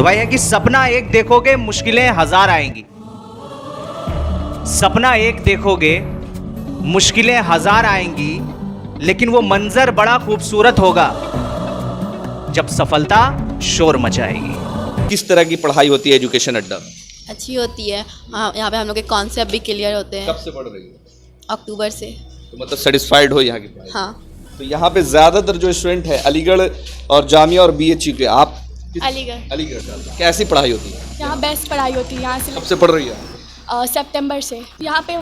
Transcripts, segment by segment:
भाई है कि सपना एक देखोगे मुश्किलें हजार आएंगी। सपना एक देखोगे मुश्किलें हजार आएंगी, लेकिन वो मंजर बड़ा खूबसूरत होगा जब सफलता शोर मचाएगी। किस तरह की पढ़ाई होती है एजुकेशन अड्डा? अच्छी होती है। हाँ, यहाँ पे हम लोग के कॉन्सेप्ट भी क्लियर होते हैं। कब से पढ़ रही हो? अक्टूबर से। तो मतलब सेटिस्फाइड हो यहाँ की पढ़ाई? हाँ। तो यहाँ पे ज़्यादातर जो स्टूडेंट है अलीगढ़ और जामिया और बीएचयू के, आप अलीगढ़ का कैसी पढ़ाई होती है? यहाँ बेस्ट पढ़ाई होती है। यहाँ से कब से पढ़ रही है? सितंबर से। यहाँ पे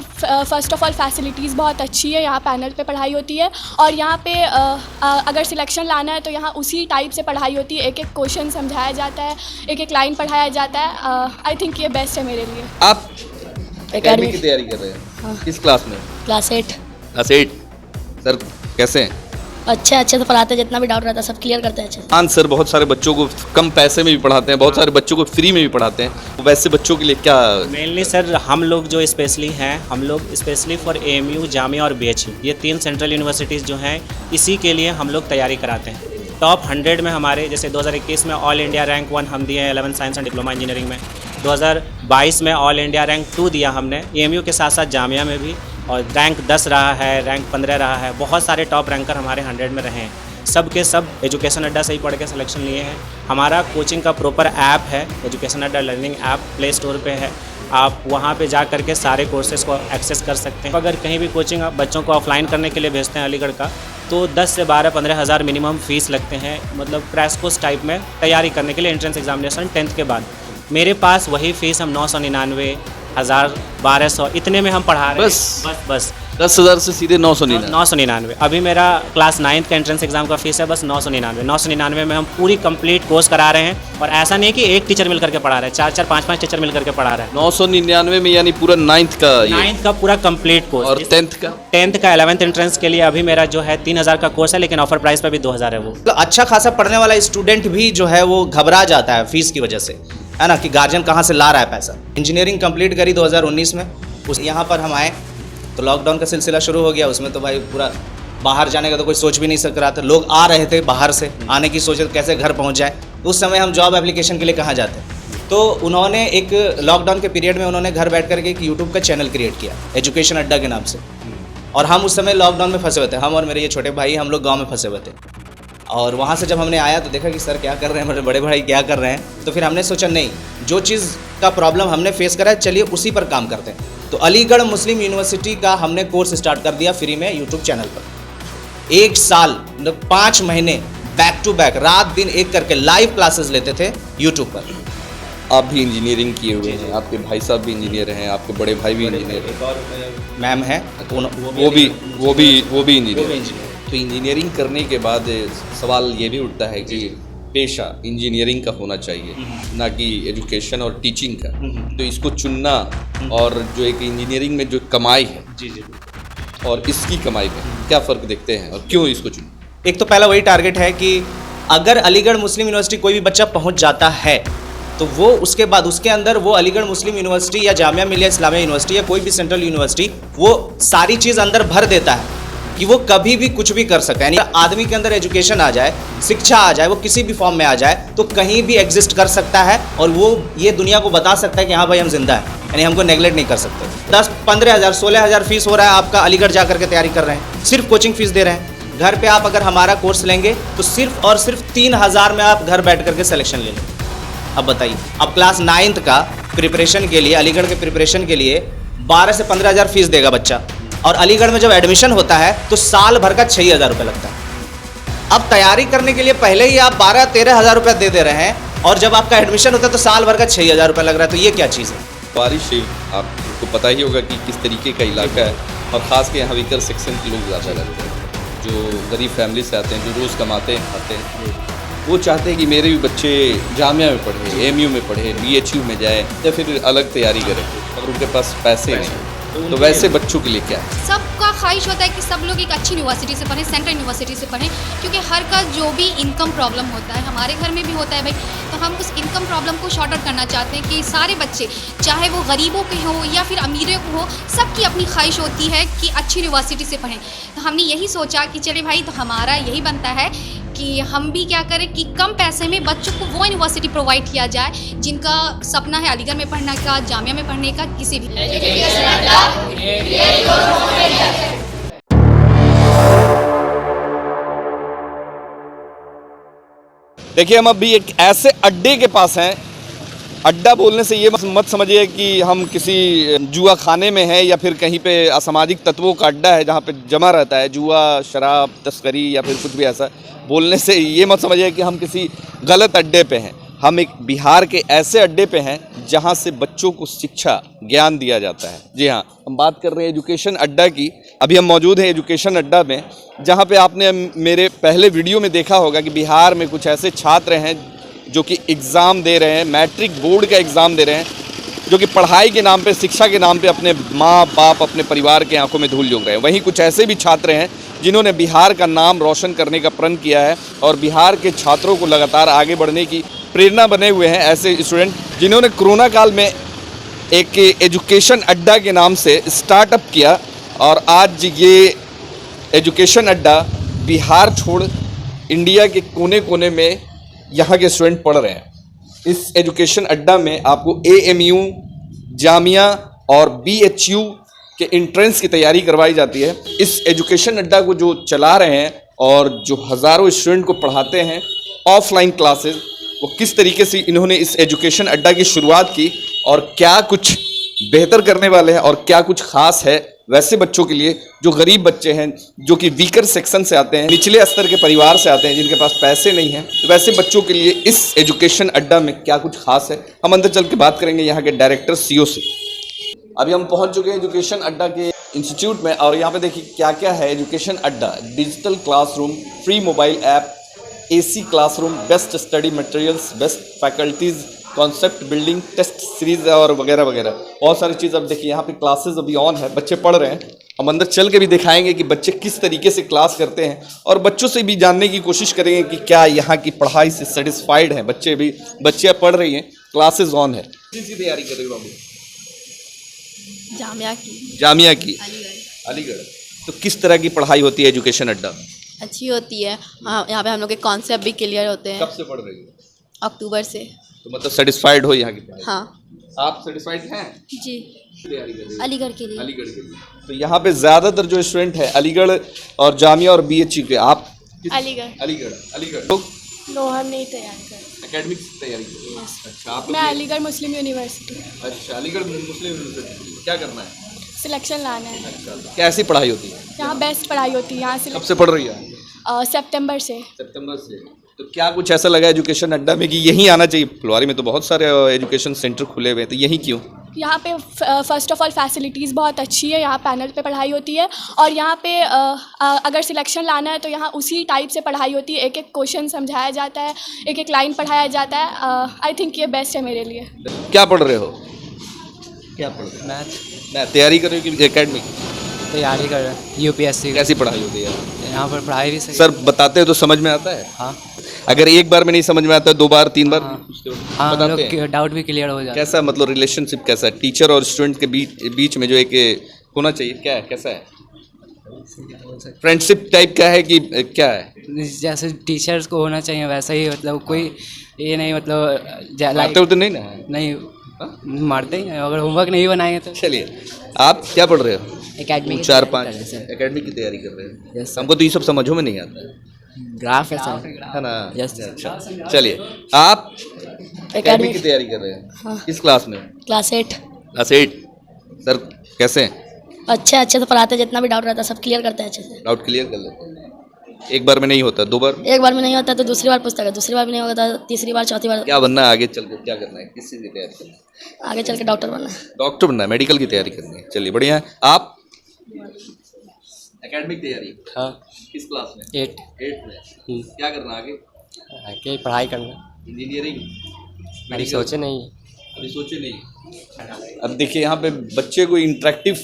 फ़र्स्ट ऑफ ऑल फैसिलिटीज़ बहुत अच्छी है। यहाँ पैनल पे पढ़ाई होती है और यहाँ पे अगर सिलेक्शन लाना है तो यहाँ उसी टाइप से पढ़ाई होती है। एक एक क्वेश्चन समझाया जाता है, एक एक लाइन पढ़ाया जाता है। आई थिंक ये बेस्ट है मेरे लिए। आप एकेडमी की तैयारी कर रहे हैं? हाँ। किस क्लास में? क्लास 8। क्लास 8। सर कैसे हैं? अच्छे से पढ़ाते हैं, जितना भी डाउट रहता है सब क्लियर करते हैं अच्छे से। सर बहुत सारे बच्चों को कम पैसे में भी पढ़ाते हैं, बहुत सारे बच्चों को फ्री में भी पढ़ाते हैं। वैसे बच्चों के लिए क्या? मेनली सर हम लोग जो स्पेशली हैं, हम लोग स्पेशली फॉर AMU, जामिया और BHU, ये 3 सेंट्रल यूनिवर्सिटीज़ जो हैं, इसी के लिए हम लोग तैयारी कराते हैं। टॉप 100 में हमारे जैसे 2021 में ऑल इंडिया रैंक 1 हम दिए हैं 11 साइंस एंड डिप्लोमा इंजीनियरिंग में। 2022 में ऑल इंडिया रैंक 2 दिया हमने AMU के साथ साथ जामिया में भी, और रैंक 10 रहा है, रैंक 15 रहा है। बहुत सारे टॉप रैंकर हमारे 100 में रहे हैं। सब के सब एजुकेशन अड्डा से ही पढ़ के सिलेक्शन लिए हैं। हमारा कोचिंग का प्रॉपर ऐप है, एजुकेशन अड्डा लर्निंग ऐप प्ले स्टोर पे है। आप वहाँ पे जा करके सारे कोर्सेज़ को एक्सेस कर सकते हैं। अगर कहीं भी कोचिंग आप बच्चों को ऑफलाइन करने के लिए भेजते हैं अलीगढ़ का, तो 10 से 12-15 हज़ार मिनिमम फ़ीस लगते हैं, मतलब क्रैश कोर्स टाइप में तैयारी करने के लिए एंट्रेंस एग्जामिनेशन 10th के बाद। मेरे पास वही फ़ीस हम 999, 1000, 1200 इतने में हम पढ़ा रहे हैं। बस 10,000 से सीधे 999। अभी मेरा क्लास 9th का एंट्रेंस एग्जाम का फीस है बस 999 में हम पूरी कंप्लीट कोर्स करा रहे हैं। और ऐसा नहीं है कि एक टीचर मिलकर के पढ़ा रहा है, 4-4, 5-5 टीचर मिलकर के पढ़ा रहा है। 999 में यानी पूरा 9th का पूरा कंप्लीट कोर्स। और 10th का 11th एंट्रेंस के लिए अभी मेरा जो है 3000 का कोर्स है, लेकिन ऑफर प्राइस पे भी 2000 है। वो अच्छा खासा पढ़ने वाला स्टूडेंट भी जो है वो घबरा जाता है फीस की वजह से, है ना, कि गार्जियन कहाँ से ला रहा है पैसा। इंजीनियरिंग कंप्लीट करी 2019 में, उस यहाँ पर हम आए तो लॉकडाउन का सिलसिला शुरू हो गया। उसमें तो भाई पूरा बाहर जाने का तो कोई सोच भी नहीं सक रहा था। लोग आ रहे थे बाहर से, आने की सोच कैसे घर पहुँच जाए। उस समय हम जॉब एप्लीकेशन के लिए कहाँ जाते, तो उन्होंने एक लॉकडाउन के पीरियड में उन्होंने घर बैठ करके एक यूट्यूब का चैनल क्रिएट किया एजुकेशन अड्डा के नाम से। और हम उस समय लॉकडाउन में फंसे हुए थे, हम और मेरे ये छोटे भाई, हम लोग गाँव में फंसे हुए थे। और वहाँ से जब हमने आया तो देखा कि सर क्या कर रहे हैं, मेरे बड़े भाई क्या कर रहे हैं। तो फिर हमने सोचा नहीं, जो चीज़ का प्रॉब्लम हमने फेस करा है चलिए उसी पर काम करते हैं। तो अलीगढ़ मुस्लिम यूनिवर्सिटी का हमने कोर्स स्टार्ट कर दिया फ्री में यूट्यूब चैनल पर। 1 साल मतलब 5 महीने बैक टू बैक रात दिन एक करके लाइव क्लासेस लेते थे यूट्यूब पर। आप भी इंजीनियरिंग किए हुए हैं, आपके भाई साहब भी इंजीनियर हैं, आपके बड़े भाई भी इंजीनियर हैं, और मैम है वो भी इंजीनियर। तो इंजीनियरिंग करने के बाद सवाल ये भी उठता है कि पेशा इंजीनियरिंग का होना चाहिए, ना कि एजुकेशन और टीचिंग का। तो इसको चुनना और जो एक इंजीनियरिंग में जो कमाई है जी और इसकी कमाई में क्या फ़र्क देखते हैं और क्यों इसको चुना? एक तो पहला वही टारगेट है कि अगर अलीगढ़ मुस्लिम यूनिवर्सिटी कोई भी बच्चा पहुंच जाता है तो वो उसके बाद उसके अंदर वो अलीगढ़ मुस्लिम यूनिवर्सिटी या जामिया मिलिया इस्लामिया यूनिवर्सिटी या कोई भी सेंट्रल यूनिवर्सिटी वो सारी चीज़ अंदर भर देता है कि वो कभी भी कुछ भी कर सके। यानी आदमी के अंदर एजुकेशन आ जाए, शिक्षा आ जाए, वो किसी भी फॉर्म में आ जाए तो कहीं भी एग्जिस्ट कर सकता है और वो ये दुनिया को बता सकता है कि हाँ भाई हम जिंदा हैं, यानी हमको नेगलेक्ट नहीं कर सकते। 10-15 हज़ार 16 हज़ार फीस हो रहा है आपका, अलीगढ़ जा करके तैयारी कर रहे हैं, सिर्फ कोचिंग फीस दे रहे हैं। घर पे आप अगर हमारा कोर्स लेंगे तो सिर्फ और सिर्फ 3000 में आप घर बैठ करके सिलेक्शन ले लें। अब बताइए, अब क्लास 9th का प्रिपरेशन के लिए, अलीगढ़ के प्रिपरेशन के लिए 12 से 15 हज़ार फीस देगा बच्चा, और अलीगढ़ में जब एडमिशन होता है तो साल भर का 6000 रुपये लगता है। अब तैयारी करने के लिए पहले ही आप 12-13 हज़ार रुपये दे रहे हैं और जब आपका एडमिशन होता है तो साल भर का 6000 रुपये लग रहा है। तो ये क्या चीज़ है? बारिश आपको पता ही होगा कि किस तरीके का इलाका है, और ख़ास के यहाँ वीकर सेक्शन के लोग ज़्यादा रहते हैं, जो गरीब फैमिली से आते हैं, जो रोज़ कमाते हैं खाते हैं। वो चाहते हैं कि मेरे भी बच्चे जामिया में पढ़े, AMU में पढ़े, BHU में जाए या फिर अलग तैयारी करें, अगर उनके पास पैसे नहीं। तो वैसे बच्चों के लिए क्या है? सबका ख्वाहिश होता है कि सब लोग एक अच्छी यूनिवर्सिटी से पढ़ें, सेंट्रल यूनिवर्सिटी से पढ़ें, क्योंकि हर का जो भी इनकम प्रॉब्लम होता है, हमारे घर में भी होता है भाई, तो हम उस इनकम प्रॉब्लम को शॉर्ट आउट करना चाहते हैं कि सारे बच्चे, चाहे वो गरीबों के हों या फिर अमीरों को हो, सबकी अपनी ख्वाहिश होती है कि अच्छी यूनिवर्सिटी से पढ़ें। तो हमने यही सोचा कि चले भाई, तो हमारा यही बनता है कि कि हम भी क्या करें कि कम पैसे में बच्चों को वो यूनिवर्सिटी प्रोवाइड किया जाए जिनका सपना है अलीगढ़ में पढ़ने का, जामिया में पढ़ने का, किसी भी। देखिए, हम अभी एक ऐसे अड्डे के पास हैं। अड्डा बोलने से ये मत समझिए कि हम किसी जुआ खाने में हैं या फिर कहीं पे असामाजिक तत्वों का अड्डा है जहाँ पे जमा रहता है जुआ, शराब, तस्करी या फिर कुछ भी ऐसा। बोलने से ये मत समझिए कि हम किसी गलत अड्डे पे हैं। हम एक बिहार के ऐसे अड्डे पे हैं जहाँ से बच्चों को शिक्षा, ज्ञान दिया जाता है। जी हाँ, हम बात कर रहे हैं एजुकेशन अड्डा की। अभी हम मौजूद हैं एजुकेशन अड्डा में, जहाँ पे आपने मेरे पहले वीडियो में देखा होगा कि बिहार में कुछ ऐसे छात्र हैं जो कि एग्ज़ाम दे रहे हैं, मैट्रिक बोर्ड का एग्ज़ाम दे रहे हैं, जो कि पढ़ाई के नाम पे, शिक्षा के नाम पे अपने माँ बाप, अपने परिवार के आंखों में धूल झोंक रहे हैं। वहीं कुछ ऐसे भी छात्र हैं जिन्होंने बिहार का नाम रोशन करने का प्रण किया है और बिहार के छात्रों को लगातार आगे बढ़ने की प्रेरणा बने हुए हैं। ऐसे स्टूडेंट जिन्होंने कोरोना काल में एक एजुकेशन अड्डा के नाम से स्टार्टअप किया और आज ये एजुकेशन अड्डा बिहार छोड़ इंडिया के कोने कोने में यहाँ के स्टूडेंट पढ़ रहे हैं। इस एजुकेशन अड्डा में आपको AMU, जामिया और BHU के एंट्रेंस की तैयारी करवाई जाती है। इस एजुकेशन अड्डा को जो चला रहे हैं और जो हज़ारों स्टूडेंट को पढ़ाते हैं ऑफलाइन क्लासेस, वो किस तरीके से इन्होंने इस एजुकेशन अड्डा की शुरुआत की और क्या कुछ बेहतर करने वाले हैं और क्या कुछ खास है वैसे बच्चों के लिए जो गरीब बच्चे हैं, जो कि वीकर सेक्शन से आते हैं, निचले स्तर के परिवार से आते हैं, जिनके पास पैसे नहीं हैं, तो वैसे बच्चों के लिए इस एजुकेशन अड्डा में क्या कुछ खास है, हम अंदर चल के बात करेंगे यहाँ के डायरेक्टर CEO से। अभी हम पहुँच चुके हैं एजुकेशन अड्डा के इंस्टीट्यूट में और यहाँ पे देखिए क्या क्या है। Education Adda, digital classroom, free mobile app, AC classroom, best study materials, best faculties, concept building, test series और वगैरह वगैरह बहुत सारी चीज़। अब देखिए यहाँ पे क्लासेस अभी ऑन है, बच्चे पढ़ रहे हैं। हम अंदर चल के भी दिखाएंगे कि बच्चे किस तरीके से क्लास करते हैं और बच्चों से भी जानने की कोशिश करेंगे कि क्या यहाँ की पढ़ाई से सेटिस्फाइड हैं बच्चे भी। बच्चे पढ़ रही हैं, क्लासेस ऑन है। किसकी तैयारी कर रही हो बाबू? जामिया की, अलीगढ़। तो किस तरह की पढ़ाई होती है एजुकेशन अड्डा? अच्छी होती है। हाँ, यहाँ पे हम लोग के कॉन्सेप्ट भी क्लियर होते हैं। कब से पढ़ रही हो? अक्टूबर से। तो मतलब सेटिस्फाइड हो यहाँ की पढ़ाई? हाँ आप सेटिस्फाइड हैं? जी, तैयारी कर रही हो? अलीगढ़ के लिए। अलीगढ़ के लिए। तो यहाँ पे ज़्यादातर जो स्टूडेंट है अलीगढ़ और जामिया और BHU के। आप? अलीगढ़। तो नो, हम नहीं तैयारी कर। एकेडमिक तैयारी कर रहे हो? अच्छा, आप मैं अलीगढ़ मुस्लिम यूनिवर्सिटी। अच्छा, अलीगढ़ मुस्लिम यूनिवर्सिटी। क्या करना है? सिलेक्शन लाना है। अच्छा, कैसी पढ़ाई होती है यहाँ? बेस्ट पढ़ाई होती है यहाँ से। कब से पढ़ रही है? सितंबर से। तो क्या कुछ ऐसा लगा एजुकेशन अड्डा में कि यहीं आना चाहिए? फुलवारी में तो बहुत सारे एजुकेशन सेंटर खुले हुए हैं, तो यहीं क्यों? यहाँ पे फ़र्स्ट ऑफ ऑल फैसिलिटीज़ बहुत अच्छी है। यहाँ पैनल पे पढ़ाई होती है और यहाँ पे अगर सिलेक्शन लाना है तो यहाँ उसी टाइप से पढ़ाई होती है। एक एक क्वेश्चन समझाया जाता है, एक एक लाइन पढ़ाया जाता है। आई थिंक ये बेस्ट है मेरे लिए। क्या पढ़ रहे हो? क्या पढ़ रहे हो? मैथ तैयारी कर रहे हो कि एकेडमिक तैयारी कर रहे हैं? UPSC। कैसी पढ़ाई होती है यहाँ पर? पढ़ाई भी सही। सर बताते हैं तो समझ में आता है? हाँ अगर एक बार में नहीं समझ में आता है, 2 बार 3 बार पूछते हो? हाँ, हम बताते लोग हैं? डाउट भी क्लियर हो जाता है। कैसा मतलब रिलेशनशिप कैसा है टीचर और स्टूडेंट के बीच में जो एक होना चाहिए, क्या है, कैसा है? फ्रेंडशिप टाइप का है कि क्या है? जैसे टीचर्स को होना चाहिए वैसा ही, मतलब कोई ये नहीं, मतलब मारते हो तो नहीं ना? नहीं मारते ही, अगर होमवर्क नहीं बनाएंगे तो। चलिए, आप क्या पढ़ रहे हो? एकेडमिक। 4-5 एकेडमिक की तैयारी कर रहे हैं? यस। हमको तो ये सब समझो में नहीं आता है। ग्राफ है सर। है ना? यस। अच्छा, चलिए, आप एकेडमिक की तैयारी कर रहे हैं? हाँ। किस क्लास में? क्लास 8। क्लास 8। सर कैसे हैं? अच्छे से पढ़ाते हैं, जितना भी डाउट रहता है सब क्लियर करते हैं अच्छे से। डाउट क्लियर कर लेते हैं? एक बार में नहीं होता, 2 बार? एक बार में नहीं होता तो दूसरी बार पूछता है, दूसरी बार भी नहीं होता तो तीसरी बार, चौथी बार। क्या बनना है आगे चल के, क्या करना है, किस चीज़ की तैयारी करना है? आगे चल के डॉक्टर बनना है। डॉक्टर बनना है, मेडिकल की तैयारी करनी है। चलिए बढ़िया है। आप? एकेडमिक तैयारी? हाँ। किस क्लास में? 8 में। क्या करना आगे? आगे पढ़ाई करना। इंजीनियरिंग? अभी सोचे नहीं। अभी सोचे नहीं। अब देखिए यहाँ पे बच्चे को इंटरेक्टिव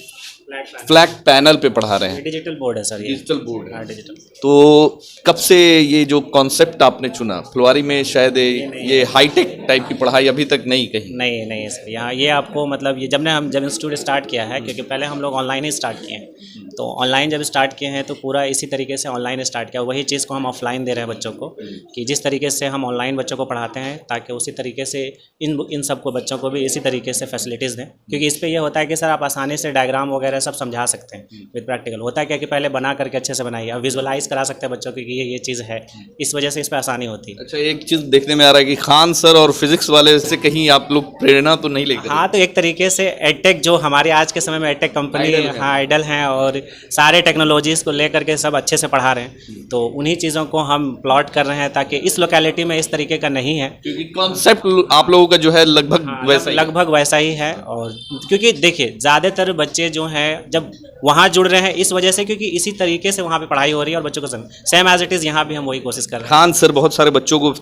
फ्लैट पैनल पे पढ़ा रहे हैं। डिजिटल बोर्ड है सर ये। डिजिटल बोर्ड है। हाँ, डिजिटल। तो कब से ये जो कॉन्सेप्ट आपने चुना? फुलवारी में शायद ये हाईटेक टाइप की पढ़ाई अभी तक नहीं कहीं? नहीं नहीं सर, यहाँ ये आपको मतलब ये जब इंस्टीट्यूट स्टार्ट किया है, क्योंकि पहले हम लोग ऑनलाइन ही स्टार्ट किए हैं, तो ऑनलाइन जब स्टार्ट किए हैं तो पूरा इसी तरीके से ऑनलाइन स्टार्ट किया। वही चीज़ को हम ऑफलाइन दे रहे हैं बच्चों को, कि जिस तरीके से हम ऑनलाइन बच्चों को पढ़ाते हैं, ताकि उसी तरीके से इन सबको बच्चों को भी इसी तरीके से फैसिलिटीज़ दें। क्योंकि इस पर यह होता है कि सर आप आसानी से डायग्राम वगैरह सब समझा सकते हैं विद प्रैक्टिकल। होता है क्या कि पहले बना करके अच्छे से बनाइए, अब विजुअलाइज करा सकते हैं बच्चों को कि ये चीज़ है, इस वजह से इस पर आसानी होती है। अच्छा, एक चीज़ देखने में आ रहा है कि खान सर और फिजिक्स वाले से कहीं आप लोग प्रेरणा तो नहीं लेते? हाँ, तो एक तरीके से एडटेक जो हमारे आज के समय में एडटेक कंपनी हाँ आइडल हैं, और सारे टेक्नोलॉजीज़ को लेकर के सब अच्छे से पढ़ा रहे हैं, तो उन्हीं चीज़ों को हम प्लॉट कर रहे हैं, ताकि इस लोकेलिटी में इस तरीके का नहीं है। क्योंकि कॉन्सेप्ट आप लोगों का जो है लगभग वैसा ही है। और क्योंकि देखिए ज़्यादातर बच्चे जो हैं जब वहाँ जुड़ रहे हैं इस वजह से, क्योंकि इसी तरीके से वहाँ पे पढ़ाई हो रही है और बच्चों को सेम एज इट इज़ यहाँ भी हम वही कोशिश कर रहे हैं। खान सर बहुत सारे बच्चों को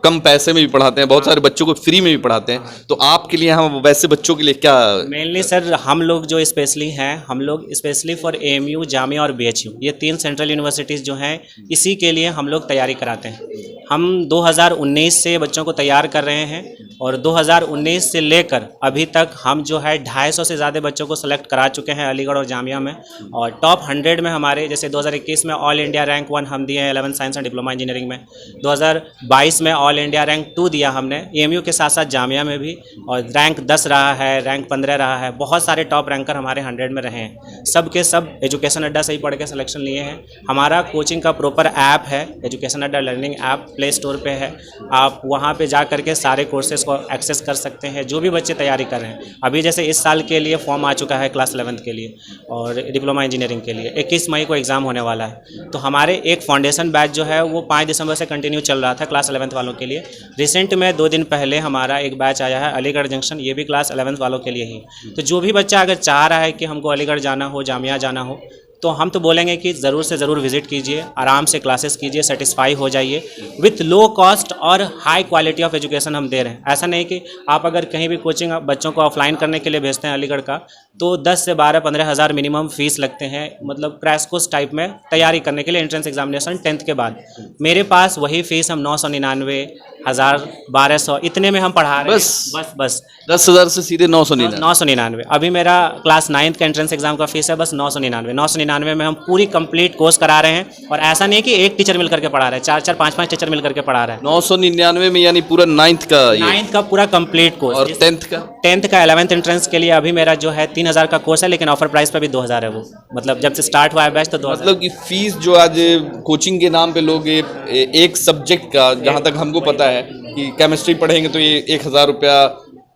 कम पैसे में भी पढ़ाते हैं, बहुत सारे बच्चों को फ्री में भी पढ़ाते हैं, तो आपके लिए हम वैसे बच्चों के लिए क्या? मेनली सर हम लोग जो स्पेशली हैं, हम लोग स्पेशली फॉर AMU, जामिया और BHU, ये 3 सेंट्रल यूनिवर्सिटीज़ जो हैं, इसी के लिए हम लोग तैयारी कराते हैं। हम 2019 से बच्चों को तैयार कर रहे हैं, और 2019 से लेकर अभी तक हम जो है 250 से ज़्यादा बच्चों को सेलेक्ट करा चुके हैं अलीगढ़ और जामिया में। और टॉप 100 में हमारे जैसे 2021 में ऑल इंडिया रैंक 1 हम दिए हैं 11 साइंस एंड डिप्लोमा इंजीनियरिंग में, 2022 में ऑल इंडिया रैंक 2 दिया हमने AMU के साथ साथ जामिया में भी, और रैंक 10 रहा है, रैंक 15 रहा है। बहुत सारे टॉप रैंकर हमारे 100 में रहे हैं। सब के सब एजुकेशन अड्डा से ही पढ़ के सिलेक्शन लिए हैं। हमारा कोचिंग का प्रॉपर ऐप है, एजुकेशन अड्डा लर्निंग ऐप, प्ले स्टोर पे है। आप वहाँ पे जा करके सारे कोर्सेज को एक्सेस कर सकते हैं, जो भी बच्चे तैयारी कर रहे हैं। अभी जैसे इस साल के लिए फॉर्म आ चुका है क्लास 11th के लिए और डिप्लोमा इंजीनियरिंग के लिए, 21 मई को एग्ज़ाम होने वाला है। तो हमारे एक फाउंडेशन बैच जो है वो 5 दिसंबर से कंटिन्यू चल रहा था क्लास 11th वालों के लिए। रिसेंट में 2 दिन पहले हमारा एक बैच आया है अलीगढ़ जंक्शन, ये भी क्लास 11th वालों के लिए ही। तो जो भी बच्चा अगर चाह रहा है कि हमको अलीगढ़ जाना हो, जामिया जाना हो, तो हम तो बोलेंगे कि ज़रूर से ज़रूर विज़िट कीजिए, आराम से क्लासेस कीजिए, सेटिस्फाई हो जाइए। विथ लो कॉस्ट और हाई क्वालिटी ऑफ एजुकेशन हम दे रहे हैं। ऐसा नहीं कि आप अगर कहीं भी कोचिंग बच्चों को ऑफलाइन करने के लिए भेजते हैं अलीगढ़ का, तो 10 से 12-15 हज़ार मिनिमम फ़ीस लगते हैं, मतलब क्रैश कोर्स टाइप में तैयारी करने के लिए एंट्रेंस एग्जामिनेशन 10th के बाद। मेरे पास वही फ़ीस हम 999, 1000, 1200 इतने में हम पढ़ा रहे हैं। बस 10,000 से सीधे 999। अभी मेरा क्लास 9th का एंट्रेंस एग्जाम का फीस है बस 999 में हम पूरी कंप्लीट कोर्स करा रहे हैं। और ऐसा नहीं कि एक टीचर मिल करके पढ़ा रहे हैं, 4-4, 5-5 टीचर मिल करके पढ़ा रहे हैं। 999 में यानी पूरा 9th का पूरा कंप्लीट कोर्स। और 10th का 11th एंट्रेंस के लिए अभी मेरा जो है 3000 का कोर्स है, लेकिन ऑफर प्राइस पे भी 2000 है वो, मतलब जब से स्टार्ट हुआ है बैच तो 2000। मतलब कि फीस जो आज कोचिंग के नाम पे लोग एक सब्जेक्ट का, जहाँ तक हमको पता है कि केमिस्ट्री पढ़ेंगे तो ये 1000 रुपया,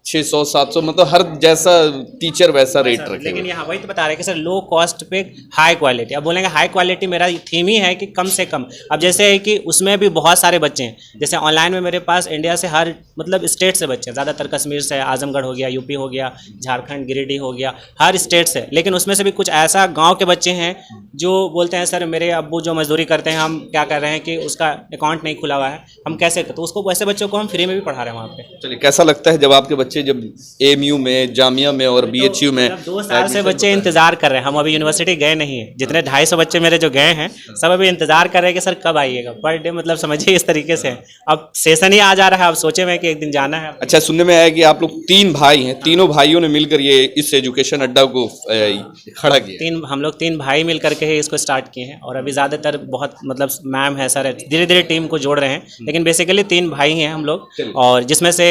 600-700, मतलब हर जैसा टीचर वैसा रेट रखेगा। लेकिन यहाँ वही तो बता रहे हैं कि सर लो कॉस्ट पे हाई क्वालिटी। अब बोलेंगे हाई क्वालिटी, मेरा थीम ही है कि कम से कम। अब जैसे है कि उसमें भी बहुत सारे बच्चे हैं, जैसे ऑनलाइन में मेरे पास इंडिया से हर मतलब स्टेट से बच्चे हैं, ज़्यादातर कश्मीर से, आजमगढ़ हो गया, यूपी हो गया, झारखंड, गिरिडीह हो गया, हर स्टेट से। लेकिन उसमें से भी कुछ ऐसा गाँव के बच्चे हैं जो बोलते हैं सर मेरे अब्बू जो मजदूरी करते हैं, हम क्या कर रहे हैं कि उसका अकाउंट नहीं खुला हुआ है, हम कैसे, तो उसको वैसे बच्चों को हम फ्री में भी पढ़ा रहे हैं वहाँ पे। चलिए, कैसा लगता है जब आपके बच्चे जब AMU में, जामिया में और BHU में? 2 साल से बच्चे इंतजार कर रहे हैं। हम अभी यूनिवर्सिटी गए नहीं है, जितने 250 बच्चे मेरे जो गए हैं सब अभी इंतजार कर रहे हैं कि सर कब आइएगा। पर डे मतलब समझिए इस तरीके से। अब सेशन ही आ जा रहा है, अब सोचे में कि एक दिन जाना है। अच्छा, सुनने में आया कि आप लोग 3 भाई हैं, तीनों भाइयों ने मिलकर ये इस एजुकेशन अड्डा को खड़ा किया? हम लोग 3 भाई मिल करके ही इसको स्टार्ट किए हैं। और अभी ज़्यादातर बहुत मतलब मैम है, सर है, धीरे धीरे टीम को जोड़ रहे हैं, लेकिन बेसिकली 3 भाई हैं हम लोग। और जिसमें से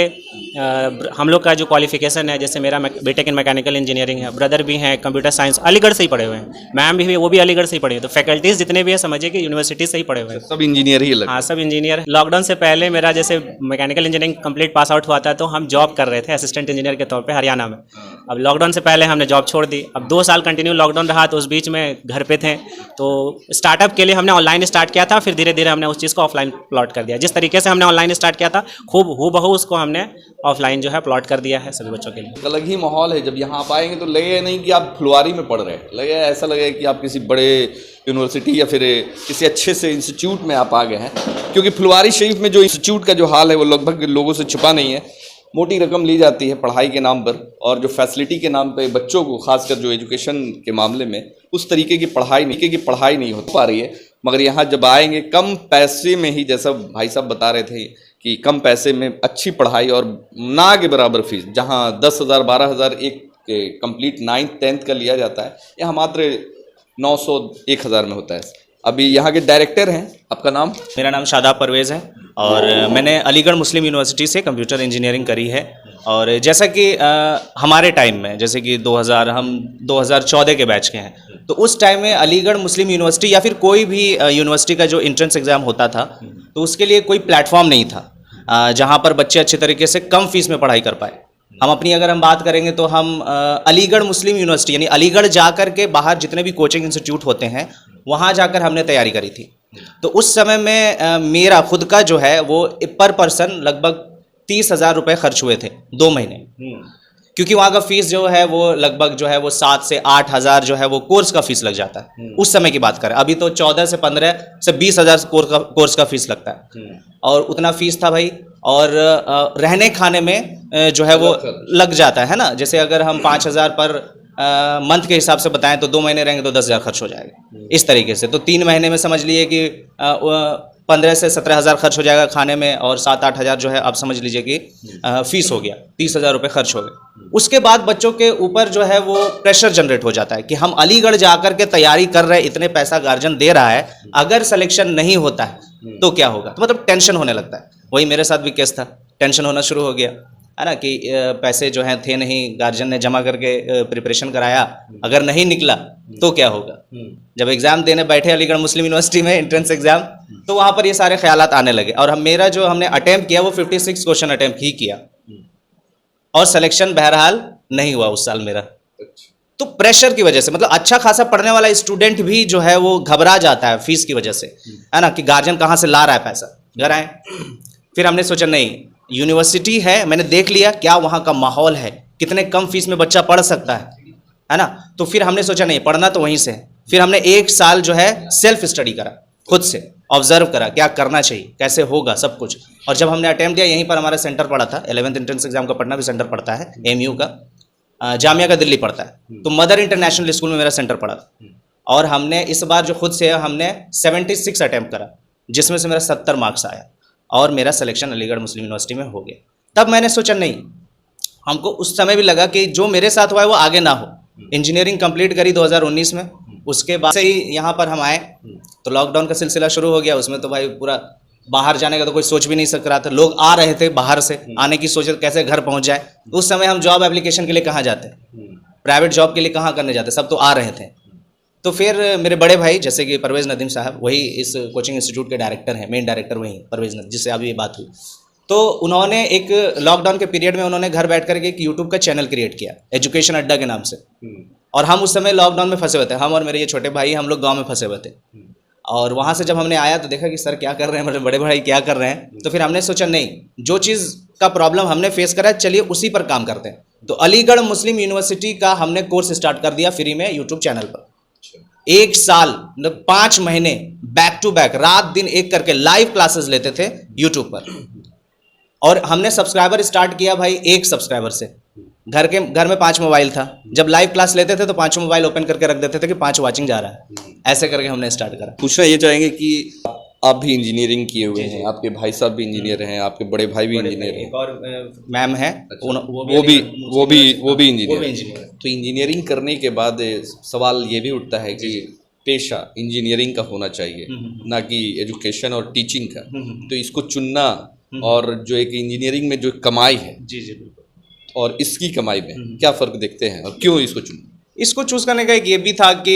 हम लोग का जो क्वालिफिकेशन है, जैसे मेरा बीटेक इन मैकेनिकल इंजीनियरिंग है, ब्रदर भी हैं कंप्यूटर साइंस, अलीगढ़ से ही पढ़े हुए हैं, मैम भी वो भी अलीगढ़ से ही पढ़े हुए। तो फैकल्टीज जितने भी है समझिए कि यूनिवर्सिटी से ही पढ़े हुए हैं, सब इंजीनियर ही लगे। हाँ, सब इंजीनियर। लॉकडाउन से पहले मेरा जैसे mechanical engineering complete pass out हुआ था, तो हम जॉब कर रहे थे असिस्टेंट इंजीनियर के तौर पर हरियाणा में। अब लॉकडाउन से पहले हमने जॉब छोड़ दी। अब 2 साल कंटिन्यू लॉकडाउन रहा, तो उस बीच में घर पे थे, तो स्टार्टअप के लिए हमने ऑनलाइन स्टार्ट किया था, फिर धीरे धीरे हमने उस चीज़ को ऑफलाइन प्लॉट कर दिया। जिस तरीके से हमने ऑनलाइन स्टार्ट किया था, खूब हूबहू उसको हमने ऑफलाइन जो है प्लॉट कर दिया है सभी बच्चों के लिए। अलग ही माहौल है। जब यहाँ आप आएंगे तो लगे नहीं कि आप फुलवारी में पढ़ रहे हैं, लगे ऐसा लगे कि आप किसी बड़े यूनिवर्सिटी या फिर किसी अच्छे से इंस्टीट्यूट में आप आ गए हैं। क्योंकि फुलवारी शरीफ में जो इंस्टीट्यूट का जो हाल है वो लगभग लोगों से छुपा नहीं है। मोटी रकम ली जाती है पढ़ाई के नाम पर, और जो फैसिलिटी के नाम पे बच्चों को, खासकर जो एजुकेशन के मामले में उस तरीके की पढ़ाई नहीं हो पा रही है। मगर यहाँ जब आएंगे कम पैसे में ही, जैसा भाई साहब बता रहे थे कि कम पैसे में अच्छी पढ़ाई और ना के बराबर फीस, जहाँ 10,000 12,000 एक कंप्लीट 9th 10th का लिया जाता है, यहाँ मात्र 900 1,000 में होता है। अभी यहाँ के डायरेक्टर हैं, आपका नाम? मेरा नाम शादाब परवेज़ है और मैंने अलीगढ़ मुस्लिम यूनिवर्सिटी से कंप्यूटर इंजीनियरिंग करी है। और जैसा कि हमारे टाइम में, जैसे कि हम 2014 के बैच के हैं, तो उस टाइम में अलीगढ़ मुस्लिम यूनिवर्सिटी या फिर कोई भी यूनिवर्सिटी का जो एंट्रेंस एग्ज़ाम होता था, तो उसके लिए कोई प्लेटफॉर्म नहीं था जहाँ पर बच्चे अच्छे तरीके से कम फीस में पढ़ाई कर पाए। अगर हम बात करेंगे तो हम अलीगढ़ मुस्लिम यूनिवर्सिटी यानी अलीगढ़ जाकर के बाहर जितने भी कोचिंग इंस्टीट्यूट होते हैं वहाँ जाकर हमने तैयारी करी थी। तो उस समय में मेरा खुद का जो है वो पर पर्सन लगभग 30,000 रुपये खर्च हुए थे 2 महीने, क्योंकि वहाँ का फीस जो है वो लगभग जो है वो 7 से 8,000 जो है वो कोर्स का फीस लग जाता है। उस समय की बात करें, अभी तो 14 से 15 से 20,000 कोर्स का फीस लगता है, और उतना फीस था भाई। और रहने खाने में जो है वो लग जाता है ना, जैसे अगर हम 5,000 पर मंथ के हिसाब से बताएं तो 2 महीने रहेंगे तो 10,000 खर्च हो जाएगा इस तरीके से। तो 3 महीने में समझ लिए कि 15 से 17,000 खर्च हो जाएगा खाने में, और 7-8,000 जो है आप समझ लीजिए कि फीस हो गया, 30,000 रुपये खर्च हो गए। उसके बाद बच्चों के ऊपर जो है वो प्रेशर जनरेट हो जाता है कि हम अलीगढ़ जाकर के तैयारी कर रहे हैं, इतने पैसा गार्जियन दे रहा है, अगर सिलेक्शन नहीं होता है तो क्या होगा। तो मतलब टेंशन होने लगता है। वही मेरे साथ भी केस था, टेंशन होना शुरू हो गया है ना, कि पैसे जो हैं थे नहीं, गार्जियन ने जमा करके प्रिपरेशन कराया, अगर नहीं निकला तो क्या होगा। जब एग्ज़ाम देने बैठे अलीगढ़ मुस्लिम यूनिवर्सिटी में एंट्रेंस एग्ज़ाम, तो वहाँ पर ये सारे ख्यालात आने लगे। और हमने अटैम्प्ट किया वो 56 क्वेश्चन अटैम्प्ट ही किया, और सिलेक्शन बहरहाल नहीं हुआ उस साल मेरा। तो प्रेशर की वजह से, मतलब अच्छा खासा पढ़ने वाला स्टूडेंट भी जो है वो घबरा जाता है फीस की वजह से, है ना, कि गार्जियन कहाँ से ला रहा है पैसा। घर आए, फिर हमने सोचा नहीं, यूनिवर्सिटी है, मैंने देख लिया क्या वहाँ का माहौल है, कितने कम फीस में बच्चा पढ़ सकता है ना। तो फिर हमने सोचा नहीं, पढ़ना तो वहीं से है। फिर हमने 1 साल जो है सेल्फ स्टडी करा, खुद से ऑब्जर्व करा क्या करना चाहिए, कैसे होगा सब कुछ। और जब हमने अटैम्प्ट दिया, यहीं पर हमारा सेंटर पड़ा था, 11th एंट्रेंस एग्जाम का पटना भी सेंटर पड़ता है, AMU का, जामिया का दिल्ली पड़ता है, तो मदर इंटरनेशनल स्कूल में मेरा सेंटर पड़ा था। और हमने इस बार जो खुद से हमने 76 अटैम्प्ट करा, जिसमें से मेरा 70 मार्क्स आया, और मेरा सिलेक्शन अलीगढ़ मुस्लिम यूनिवर्सिटी में हो गया। तब मैंने सोचा नहीं, हमको उस समय भी लगा कि जो मेरे साथ हुआ है वो आगे ना हो। इंजीनियरिंग कंप्लीट करी 2019 में, उसके बाद से ही यहाँ पर हम आए तो लॉकडाउन का सिलसिला शुरू हो गया। उसमें तो भाई पूरा बाहर जाने का तो कोई सोच भी नहीं सक रहा था, लोग आ रहे थे बाहर से, आने की सोच कैसे घर पहुँच जाए। उस समय हम जॉब एप्लीकेशन के लिए कहाँ जाते, प्राइवेट जॉब के लिए कहाँ करने जाते, सब तो आ रहे थे। तो फिर मेरे बड़े भाई जैसे कि परवेज़ नदीम साहब, वही इस कोचिंग इंस्टीट्यूट के डायरेक्टर हैं, मेन डायरेक्टर वही परवेज़ नदीम, जिससे अभी ये बात हुई। तो उन्होंने एक लॉकडाउन के पीरियड में उन्होंने घर बैठ करके एक यूट्यूब का चैनल क्रिएट किया, एजुकेशन अड्डा के नाम से। और हम उस समय लॉकडाउन में फंसे हुए थे, हम और मेरे ये छोटे भाई, हम लोग गाँव में फंसे हुए थे। और वहाँ से जब हमने आया तो देखा कि सर क्या कर रहे हैं, मेरे बड़े भाई क्या कर रहे हैं। तो फिर हमने सोचा नहीं, जो चीज़ का प्रॉब्लम हमने फेस करा है, चलिए उसी पर काम करते हैं। तो अलीगढ़ मुस्लिम यूनिवर्सिटी का हमने कोर्स स्टार्ट कर दिया फ्री में यूट्यूब चैनल पर। 1 साल मतलब 5 महीने बैक टू बैक, रात दिन एक करके लाइव क्लासेस लेते थे यूट्यूब पर। और हमने सब्सक्राइबर स्टार्ट किया भाई 1 सब्सक्राइबर से। घर में 5 मोबाइल था, जब लाइव क्लास लेते थे तो 5 मोबाइल ओपन करके रख देते थे कि 5 वाचिंग जा रहा है। ऐसे करके हमने स्टार्ट करा। पूछना ये चाहेंगे कि आप भी इंजीनियरिंग किए हुए हैं, आपके भाई साहब भी इंजीनियर हैं, आपके बड़े भाई भी इंजीनियर हैं, एक और मैम है, वो भी इंजीनियर। तो इंजीनियरिंग करने के बाद सवाल ये भी उठता है कि पेशा इंजीनियरिंग का होना चाहिए, ना कि एजुकेशन और टीचिंग का। तो इसको चुनना, और जो एक इंजीनियरिंग में जो कमाई है, जी बिल्कुल, और इसकी कमाई में क्या फ़र्क देखते हैं, और क्यों इसको चुना? इसको चूज़ करने का एक ये भी था कि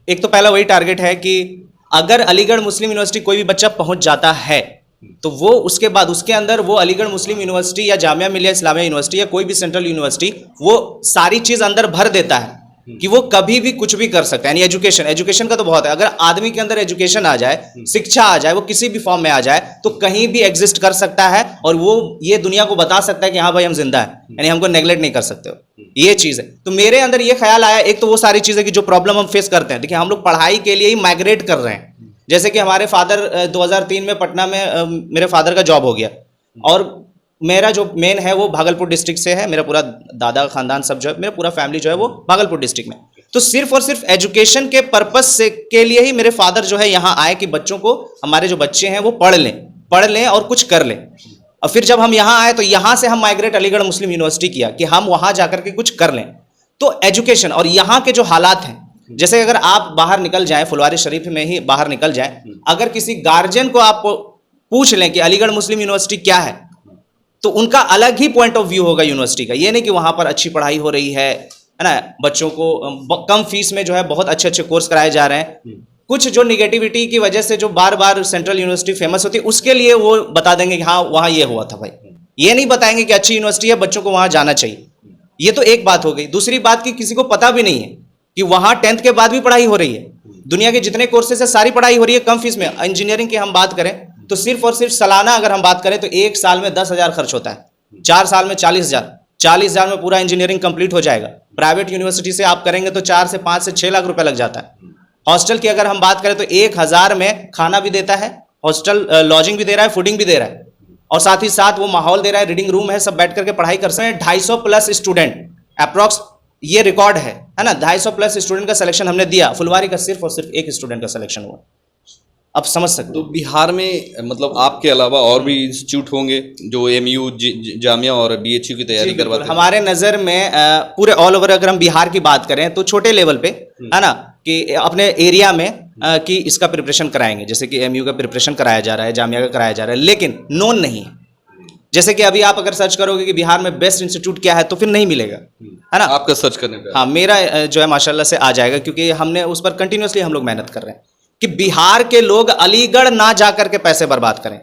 एक तो पहला वही टारगेट है कि अगर अलीगढ़ मुस्लिम यूनिवर्सिटी कोई भी बच्चा पहुंच जाता है, तो वो उसके बाद उसके अंदर वो अलीगढ़ मुस्लिम यूनिवर्सिटी या जामिया मिलिया इस्लामिया यूनिवर्सिटी या कोई भी सेंट्रल यूनिवर्सिटी वो सारी चीज़ अंदर भर देता है कि वो कभी भी कुछ भी कर सकता है। यानी एजुकेशन का तो बहुत है, अगर आदमी के अंदर एजुकेशन आ जाए, शिक्षा आ जाए, वो किसी भी फॉर्म में आ जाए, तो कहीं भी एग्जिस्ट कर सकता है, और वो ये दुनिया को बता सकता है कि हाँ भाई हम जिंदा हैं, यानी हमको नेगलेक्ट नहीं कर सकते हो। ये चीज़ है। तो मेरे अंदर ये ख्याल आया, एक तो वो सारी चीज़ें की जो प्रॉब्लम हम फेस करते हैं। देखिए, हम लोग पढ़ाई के लिए ही माइग्रेट कर रहे हैं। जैसे कि हमारे फादर 2003 में पटना में मेरे फादर का जॉब हो गया, और मेरा जो मेन है वो भागलपुर डिस्ट्रिक्ट से है, मेरा पूरा दादा का खानदान सब जो है, मेरा पूरा फैमिली जो है वो भागलपुर डिस्ट्रिक्ट में। तो सिर्फ और सिर्फ एजुकेशन के पर्पस से के लिए ही मेरे फादर जो है यहाँ आए कि बच्चों को, हमारे जो बच्चे हैं वो पढ़ लें और कुछ कर लें। और फिर जब हम यहाँ आए तो यहाँ से हम माइग्रेट अलीगढ़ मुस्लिम यूनिवर्सिटी किया कि हम वहाँ जाकर के कुछ कर लें। तो एजुकेशन और यहाँ के जो हालात हैं, जैसे अगर आप बाहर निकल जाएं, फुलवारी शरीफ में ही बाहर निकल जाएं, अगर किसी गार्जियन को आप पूछ लें कि अलीगढ़ मुस्लिम यूनिवर्सिटी क्या है, तो उनका अलग ही पॉइंट ऑफ व्यू होगा यूनिवर्सिटी का। ये नहीं कि वहाँ पर अच्छी पढ़ाई हो रही है ना, बच्चों को कम फीस में जो है बहुत अच्छे अच्छे कोर्स कराए जा रहे हैं। कुछ जो निगेटिविटी की वजह से जो बार बार सेंट्रल यूनिवर्सिटी फेमस होती है, उसके लिए वो बता देंगे कि हाँ वहाँ ये हुआ था भाई, ये नहीं बताएंगे कि अच्छी यूनिवर्सिटी है, बच्चों को वहाँ जाना चाहिए। ये तो एक बात हो गई। दूसरी बात कि किसी को पता भी नहीं है कि वहाँ 10th के बाद भी पढ़ाई हो रही है। दुनिया के जितने कोर्सेज है सारी पढ़ाई हो रही है कम फीस में। इंजीनियरिंग की हम बात करें तो सिर्फ और सिर्फ सालाना अगर हम बात करें तो एक साल में 10,000 खर्च होता है, 4 साल में 40,000 में पूरा इंजीनियरिंग कंप्लीट हो जाएगा। प्राइवेट यूनिवर्सिटी से आप करेंगे तो 4 से 5 से 6 लाख रुपए लग जाता है। हॉस्टल की अगर हम बात करें तो 1,000 में खाना भी देता है, हॉस्टल लॉजिंग भी दे रहा है, फूडिंग भी दे रहा है, और साथ ही साथ वो माहौल दे रहा है, रीडिंग रूम है, सब बैठ करके पढ़ाई कर सकते हैं। 250 प्लस स्टूडेंट अप्रॉक्स ये रिकॉर्ड है ना, 250 प्लस स्टूडेंट का सिलेक्शन हमने दिया। फुलवारी का सिर्फ और सिर्फ एक स्टूडेंट का सिलेक्शन हुआ। अब समझ सकते तो बिहार में मतलब आपके अलावा और भी इंस्टीट्यूट होंगे जो एमयू, जामिया और बीएचयू की तैयारी करवाते हैं? हमारे नज़र में पूरे ऑल ओवर अगर हम बिहार की बात करें तो छोटे लेवल पे है ना, कि अपने एरिया में कि इसका प्रिपरेशन कराएंगे, जैसे कि एमयू का प्रिपरेशन कराया जा रहा है, जामिया का कराया जा रहा है, लेकिन नोन नहीं है। जैसे कि अभी आप अगर सर्च करोगे कि बिहार में बेस्ट इंस्टीट्यूट क्या है तो फिर नहीं मिलेगा, है ना। आपका सर्च करने पे? हाँ, मेरा जो है माशाल्लाह से आ जाएगा, क्योंकि हमने उस पर कंटिन्यूसली हम लोग मेहनत कर रहे हैं कि बिहार के लोग अलीगढ़ ना जा करके पैसे बर्बाद करें।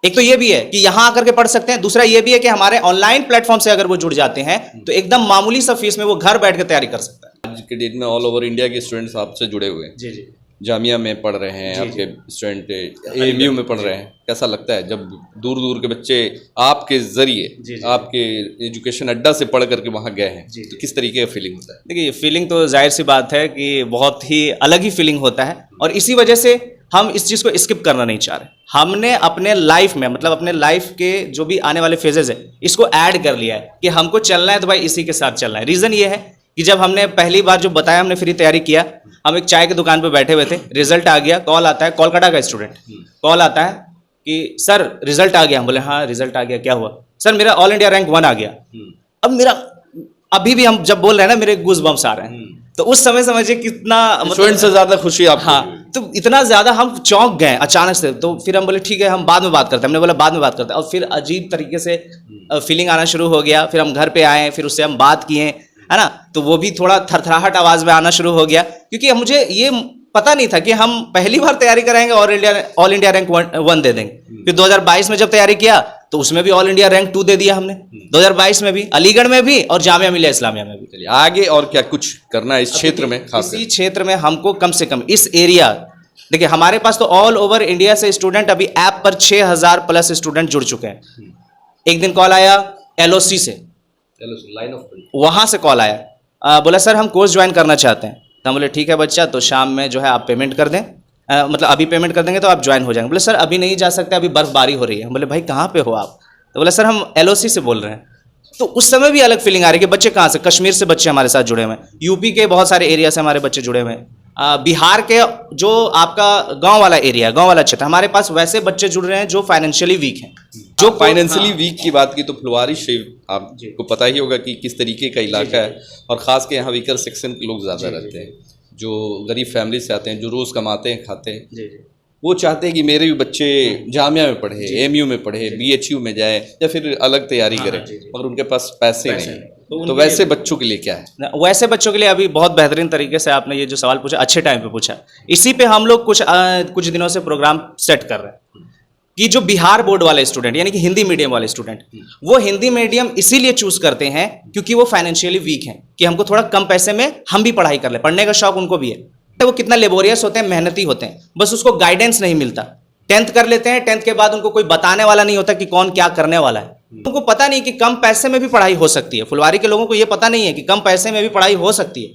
एक तो ये भी है कि यहाँ आकर के पढ़ सकते हैं, दूसरा ये भी है कि हमारे ऑनलाइन प्लेटफॉर्म से अगर वो जुड़ जाते हैं तो एकदम मामूली सा फीस में वो घर बैठ के तैयारी कर सकता है। आज के डेट में ऑल ओवर इंडिया के स्टूडेंट्स आपसे जुड़े हुए हैं। जी जी। जामिया में पढ़ रहे हैं, आपके स्टूडेंट एमयू में पढ़ रहे हैं। कैसा लगता है जब दूर दूर के बच्चे आपके जरिए आपके एजुकेशन अड्डा से पढ़ करके वहाँ गए हैं, तो किस तरीके का फीलिंग होता है? देखिए, फीलिंग तो जाहिर सी बात है कि बहुत ही अलग ही फीलिंग होता है, और इसी वजह से हम इस चीज़ को स्किप करना नहीं चाह रहे। हमने अपने लाइफ में, मतलब अपने लाइफ के जो भी आने वाले फेजेस है, इसको ऐड कर लिया है कि हमको चलना है तो भाई इसी के साथ चलना है। रीज़न ये है कि जब हमने पहली बार जो बताया, हमने फ्री तैयारी किया, हम एक चाय की दुकान पे बैठे हुए थे, रिजल्ट आ गया, कॉल आता है, कोलकाता का स्टूडेंट, कॉल आता है कि सर रिजल्ट आ गया। हम बोले हाँ रिजल्ट आ गया, क्या हुआ? सर मेरा ऑल इंडिया रैंक 1 आ गया। अब मेरा अभी भी हम जब बोल रहे हैं ना, मेरे गूज बम्स आ रहे हैं। तो उस समय समझिए कितना स्टूडेंट से ज्यादा खुशी आप? हाँ, तो इतना ज्यादा हम चौंक गए अचानक से। तो फिर हम बोले ठीक है, हम बाद में बात करते हैं। हमने बोला बाद में बात करते हैं, और फिर अजीब तरीके से फीलिंग आना शुरू हो गया। फिर हम घर पे आए, फिर उससे हम बात किए, है ना, तो वो भी थोड़ा थरथराहट आवाज में आना शुरू हो गया, क्योंकि मुझे ये पता नहीं था कि हम पहली बार तैयारी कराएंगे ऑल इंडिया रैंक 1 दे देंगे। फिर 2022 में जब तैयारी किया तो उसमें भी ऑल इंडिया रैंक 2 दे दिया हमने, 2022 में भी, अलीगढ़ में भी और जामिया मिलिया इस्लामिया में भी। चलिए आगे और क्या कुछ करना है इस क्षेत्र में? खास इसी क्षेत्र में हमको कम से कम इस एरिया, देखिए हमारे पास तो ऑल ओवर इंडिया से स्टूडेंट, अभी ऐप पर 6,000 प्लस स्टूडेंट जुड़ चुके हैं। एक दिन कॉल आया LOC से, लाइन ऑफ वहां से कॉल आया, बोला सर हम कोर्स ज्वाइन करना चाहते हैं। तो हम बोले ठीक है बच्चा, तो शाम में जो है आप पेमेंट कर दें, मतलब अभी पेमेंट कर देंगे तो आप ज्वाइन हो जाएंगे। बोले सर अभी नहीं जा सकते, अभी बर्फबारी हो रही है। हम बोले भाई कहाँ पे हो आप? तो बोले सर हम LOC से बोल रहे हैं। तो उस समय भी अलग फीलिंग आ रही है कि बच्चे कहाँ से, कश्मीर से बच्चे हमारे साथ जुड़े हुए हैं, यूपी के बहुत सारे एरिया से हमारे बच्चे जुड़े हुए हैं, बिहार के जो आपका गांव वाला एरिया, गांव वाला क्षेत्र, हमारे पास वैसे बच्चे जुड़ रहे हैं जो फाइनेंशियली वीक हैं। जो फाइनेंशियली वीक की बात की तो फुलवारी शरीफ आपको पता ही होगा कि किस तरीके का इलाका है, और ख़ास के यहाँ वीकर सेक्शन के लोग ज़्यादा रहते हैं, जो गरीब फैमिली से आते हैं, जो रोज़ कमाते हैं खाते हैं। वो चाहते हैं कि मेरे भी बच्चे जामिया में पढ़े, एमयू में पढ़े, BHU में जाए, या फिर अलग तैयारी करें, मगर उनके पास पैसे नहीं। तो वैसे बच्चों के लिए क्या है? वैसे बच्चों के लिए अभी बहुत बेहतरीन तरीके से आपने ये जो सवाल पूछा, अच्छे टाइम पे पूछा। इसी पे हम लोग कुछ दिनों से प्रोग्राम सेट कर रहे हैं कि जो बिहार बोर्ड वाले स्टूडेंट, यानी कि हिंदी मीडियम वाले स्टूडेंट, वो हिंदी मीडियम इसीलिए चूज करते हैं क्योंकि वो फाइनेंशियली वीक हैं, कि हमको थोड़ा कम पैसे में हम भी पढ़ाई कर ले। पढ़ने का शौक उनको भी है, वो कितना लेबोरियस होते हैं, मेहनती होते हैं, बस उसको गाइडेंस नहीं मिलता। 10th कर लेते हैं, 10th के बाद उनको कोई बताने वाला नहीं होता कि कौन क्या करने वाला है। उनको पता नहीं कि कम पैसे में भी पढ़ाई हो सकती है। फुलवारी के लोगों को ये पता नहीं है कि कम पैसे में भी पढ़ाई हो सकती है।